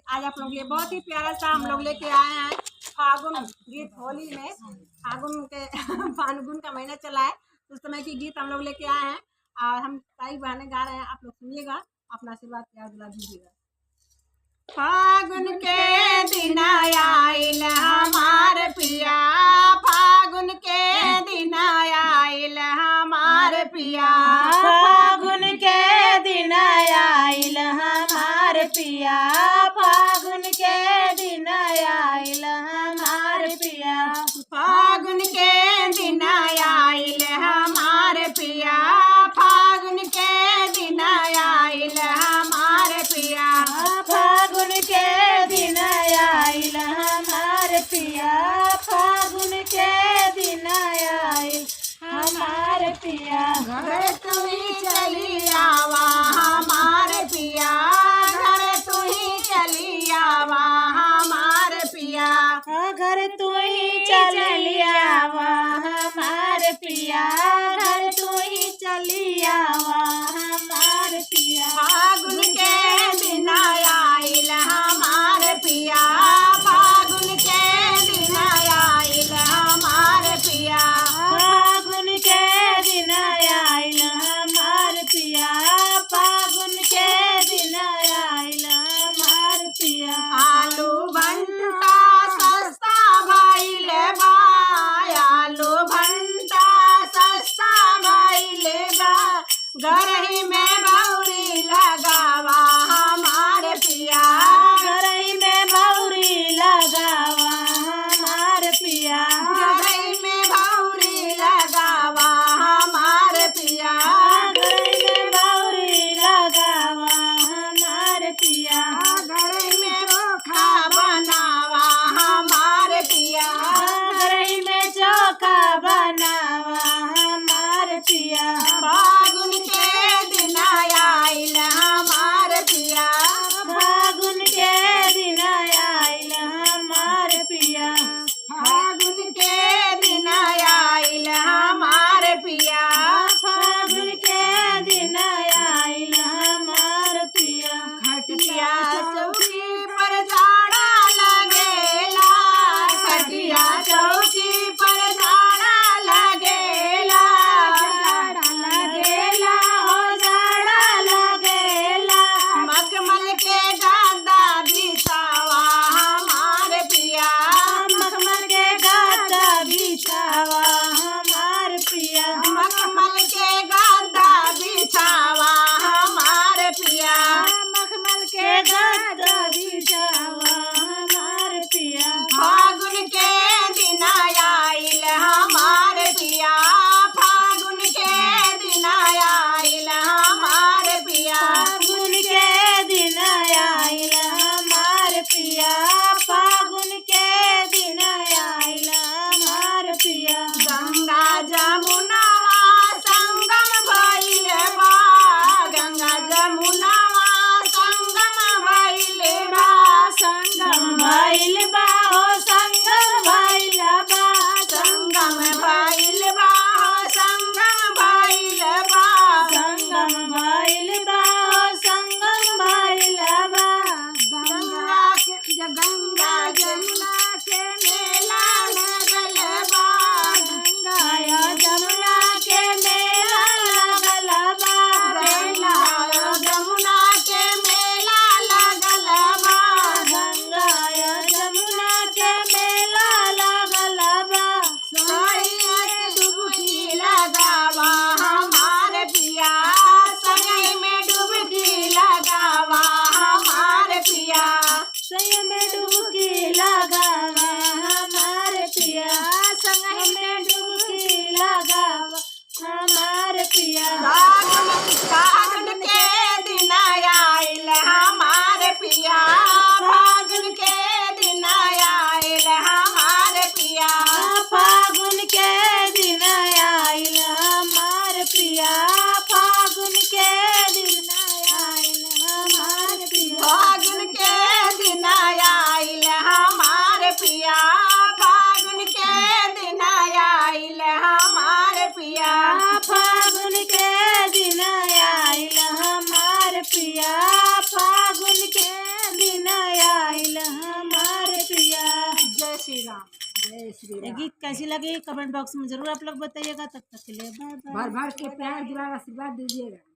आज आप लोग के लिए बहुत ही प्यारा सा हम लोग लेके आए हैं फागुन गीत। होली में फागुन के फागुन का महीना चला है, उस समय की गीत हम लोग लेके आए हैं और हम सारी बहनें गा रहे हैं। आप लोग सुनिएगा, अपना आशीर्वाद प्यार दिला दीजिएगा। फागुन के दिन आइल हमार पिया, फागुन के दिन आइल हमार पिया, फागुन के दिन आइल हमार पिया, फागुन के दिन आइल हमार पिया, फागुन के दिन आइल हमार पिया, फागुन के दिन आइल हमार पिया, फागुन के दिन आइल हमार पिया, फागुन के दिन आइल हमार पिया। घर तू ही चली आवा हमार पिया, घर तू ही चली आवा हमार पिया, घर तू ही चली आवा हमार पिया, घर तू ही चली आवा हमार पिया। फागुन के दिन आइल हमार पिया, फागुन के दिन आइल हमार पिया, फागुन के दिन आइल हमार पिया, फागुन के दिन आइल हमार पिया। आलू भंटा सस्ता भइल बा, आलू भंटा सस्ता भइल बा, गरही में बौरी लगावा हमार पिया, गरई में बौरी लगावा हमार पिया, गरही में बौरी लगावा हमार पिया, गरई में बौरी लगावा हमार पिया, गरही में चोखा बनावा हमार पिया, गरई में चोखा बनावा हमार पिया। फागुन के दिन आइल हमार पिया, फागुन के दिन आइल हमार पिया, फागुन के दिन आइल हमार पिया, फागुन के दिन आइल हमार पिया। खटिया चौकी पर जाड़ा लगेला, खटिया चौकी पर जाड़ा लगेला, जाड़ा लगेला हो जाड़ा लगेला, मखमल के गद्दा बिछावा हमार पिया, मखमल के गद्दा बिछावा हमार पिया, मखमल के गद्दा बिछावा हमार पिया, मखमल के गद्दा बिछावा हमार पिया। फागुन के दिन आइल हमार पिया, फागुन के दिन आइल हमार पिया, फागुन के दिन आइल हमार पिया, फागुन के दिन आइल हमार पिया। गंगा जमुनावा संगम भइल बा, गंगा जमुनावा संगम भइल बा, संगम भइल बा हो संगम भइल बा, संगम भइल बा, संगम भइल बा, संगम भइल बा हो संगम भइल बा। गंगा जमुना के मेला लगल बा, गंगा जमुना के मेला लगल बा, गंगा जमुना के मेला लगल बा, गंगा जमुना के मेला लगल बा। सैया डुबकी लगावा हमार पिया, सनई में डुबकी लगावा हमार पिया, सैया में डुबकी लगावा हमार पिया, संगई में डुबकी लगावा हमार पिया। फागुन के दिन आइल हमार पिया, फागुन के दिन आइल हमार पिया, फागुन के दिन आइल हमार पिया, फागुन के दिन आइल हमार पिया, फागुन के दिन आइल हमार पिया, फागुन के दिन आइल हमार पिया, फागुन के दिन आइल हमार पिया, फागुन के दिन आइल हमारे पिया। जय श्री राम। जय श्री ये राम। गीत कैसी लगी कमेंट बॉक्स में जरूर आप लोग बताइएगा। तब तक के लिए बाय बाय। भर भर के प्यार दुलार आशीर्वाद दीजिएगा।